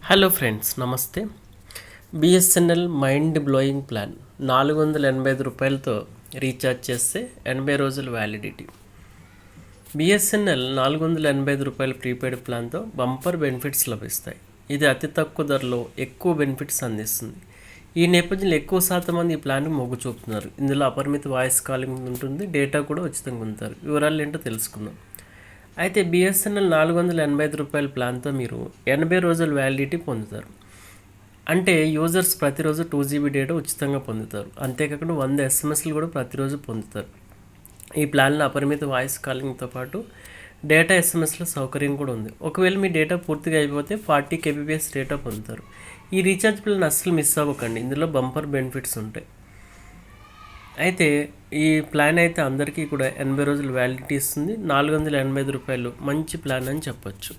Hello friends, నమస్తే. BSNL mind blowing plan 485 రూపాయలతో recharge చేస్తే 80 రోజుల వ్యాలిడిటీ. బిఎస్ఎన్ఎల్ 485 రూపాయల ప్రీపెయిడ్ ప్లాన్తో బంపర్ బెనిఫిట్స్ లభిస్తాయి. ఇది అతి తక్కువ ధరలో ఎక్కువ బెనిఫిట్స్ అందిస్తుంది. ఈ నేపథ్యంలో ఎక్కువ శాతం మంది ఈ ప్లాన్ మొగ్గు చూపుతున్నారు. ఇందులో అపరిమిత వాయిస్ కాలింగ్ ఉంటుంది, డేటా కూడా ఉచితంగా ఉంటారు. వివరాలు ఏంటో తెలుసుకుందాం. అయితే బిఎస్ఎన్ఎల్ 485 రూపాయల ప్లాన్తో మీరు 80 రోజుల వ్యాలిడిటీ పొందుతారు. అంటే యూజర్స్ ప్రతిరోజు 2 GB డేటా ఉచితంగా పొందుతారు. అంతేకాకుండా 100 SMSలు కూడా ప్రతిరోజు పొందుతారు. ఈ ప్లాన్లో అపరిమిత వాయిస్ కాలింగ్తో పాటు డేటా SMSల సౌకర్యం కూడా ఉంది. ఒకవేళ మీ డేటా పూర్తిగా అయిపోతే 40 kbps డేటా పొందుతారు. ఈ రీఛార్జ్ ప్లాన్ అస్సలు మిస్ అవ్వకండి, ఇందులో బంపర్ బెనిఫిట్స్ ఉంటాయి. అయితే ఈ ప్లాన్ అయితే అందరికీ కూడా 80 రోజులు వ్యాలిడిటీ ఇస్తుంది. 485 రూపాయలు మంచి ప్లాన్ అని చెప్పొచ్చు.